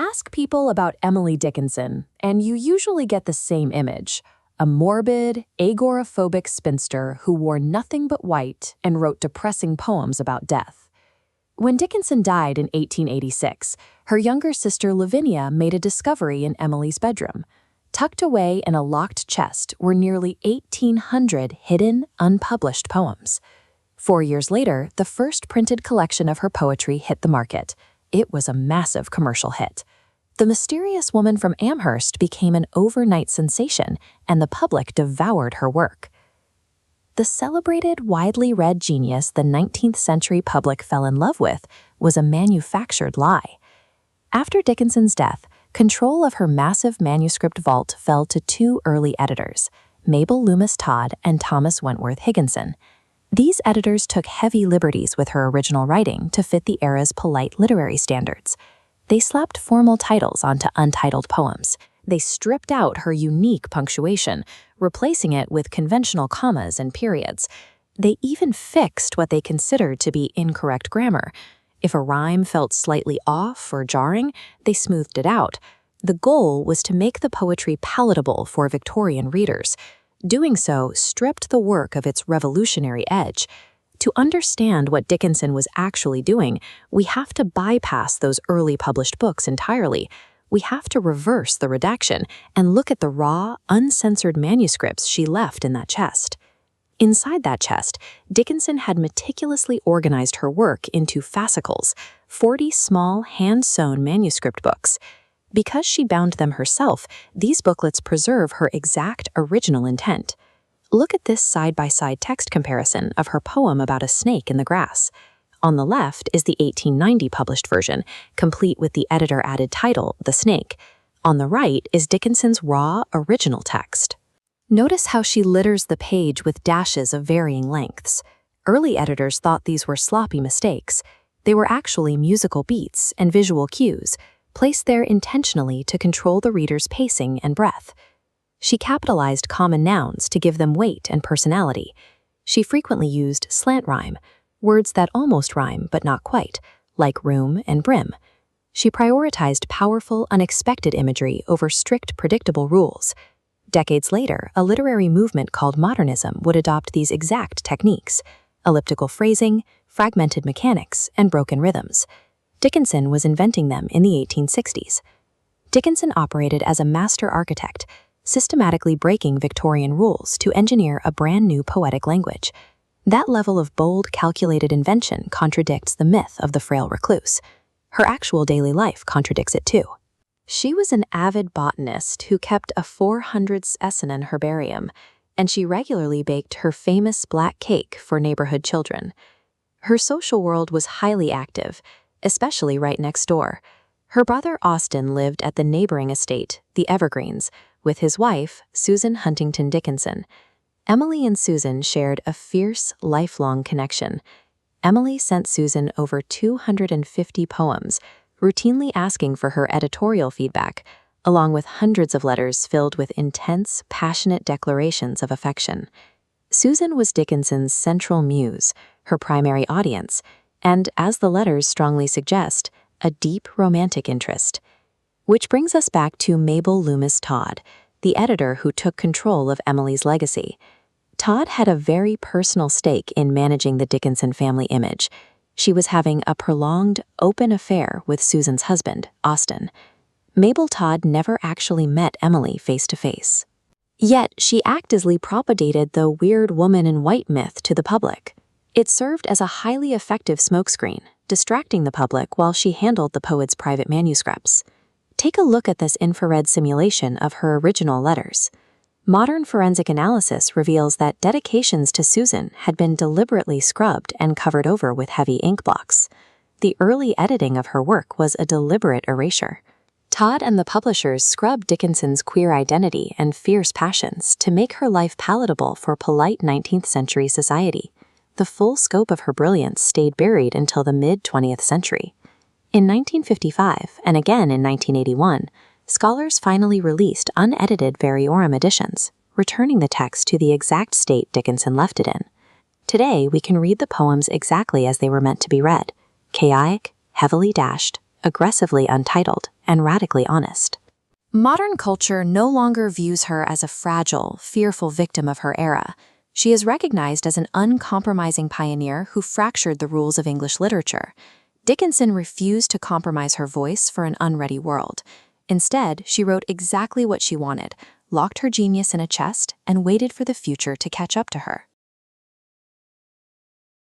Ask people about Emily Dickinson, and you usually get the same image: a morbid, agoraphobic spinster who wore nothing but white and wrote depressing poems about death. When Dickinson died in 1886, her younger sister Lavinia made a discovery in Emily's bedroom. Tucked away in a locked chest were nearly 1,800 hidden, unpublished poems. 4 years later, the first printed collection of her poetry hit the market. It was a massive commercial hit. The mysterious woman from Amherst became an overnight sensation, and the public devoured her work. The celebrated, widely read genius the 19th century public fell in love with was a manufactured lie. After Dickinson's death, control of her massive manuscript vault fell to two early editors, Mabel Loomis Todd and Thomas Wentworth Higginson. These editors took heavy liberties with her original writing to fit the era's polite literary standards. They slapped formal titles onto untitled poems. They stripped out her unique punctuation, replacing it with conventional commas and periods. They even fixed what they considered to be incorrect grammar. If a rhyme felt slightly off or jarring, they smoothed it out. The goal was to make the poetry palatable for Victorian readers. Doing so stripped the work of its revolutionary edge. To understand what Dickinson was actually doing, we have to bypass those early published books entirely. We have to reverse the redaction and look at the raw, uncensored manuscripts she left in that chest. Inside that chest, Dickinson had meticulously organized her work into fascicles, 40 small, hand-sewn manuscript books. Because she bound them herself, these booklets preserve her exact original intent. Look at this side-by-side text comparison of her poem about a snake in the grass. On the left is the 1890 published version, complete with the editor-added title, The Snake. On the right is Dickinson's raw, original text. Notice how she litters the page with dashes of varying lengths. Early editors thought these were sloppy mistakes. They were actually musical beats and visual cues, placed there intentionally to control the reader's pacing and breath. She capitalized common nouns to give them weight and personality. She frequently used slant rhyme, words that almost rhyme but not quite, like room and brim. She prioritized powerful, unexpected imagery over strict, predictable rules. Decades later, a literary movement called modernism would adopt these exact techniques: elliptical phrasing, fragmented mechanics, and broken rhythms. Dickinson was inventing them in the 1860s. Dickinson operated as a master architect, systematically breaking Victorian rules to engineer a brand new poetic language. That level of bold, calculated invention contradicts the myth of the frail recluse. Her actual daily life contradicts it too. She was an avid botanist who kept a 400 specimen herbarium, and she regularly baked her famous black cake for neighborhood children. Her social world was highly active, especially right next door. Her brother Austin lived at the neighboring estate, the Evergreens, with his wife, Susan Huntington Dickinson. Emily and Susan shared a fierce, lifelong connection. Emily sent Susan over 250 poems, routinely asking for her editorial feedback, along with hundreds of letters filled with intense, passionate declarations of affection. Susan was Dickinson's central muse, her primary audience, and, as the letters strongly suggest, a deep romantic interest. Which brings us back to Mabel Loomis Todd, the editor who took control of Emily's legacy. Todd had a very personal stake in managing the Dickinson family image. She was having a prolonged, open affair with Susan's husband, Austin. Mabel Todd never actually met Emily face to face. Yet she actively propagated the weird woman in white myth to the public. It served as a highly effective smokescreen, distracting the public while she handled the poet's private manuscripts. Take a look at this infrared simulation of her original letters. Modern forensic analysis reveals that dedications to Susan had been deliberately scrubbed and covered over with heavy ink blocks. The early editing of her work was a deliberate erasure. Todd and the publishers scrubbed Dickinson's queer identity and fierce passions to make her life palatable for polite 19th century society. The full scope of her brilliance stayed buried until the mid-20th century. In 1955, and again in 1981, scholars finally released unedited variorum editions, returning the text to the exact state Dickinson left it in. Today, we can read the poems exactly as they were meant to be read: chaotic, heavily dashed, aggressively untitled, and radically honest. Modern culture no longer views her as a fragile, fearful victim of her era. She is recognized as an uncompromising pioneer who fractured the rules of English literature. Dickinson refused to compromise her voice for an unready world. Instead, she wrote exactly what she wanted, locked her genius in a chest, and waited for the future to catch up to her.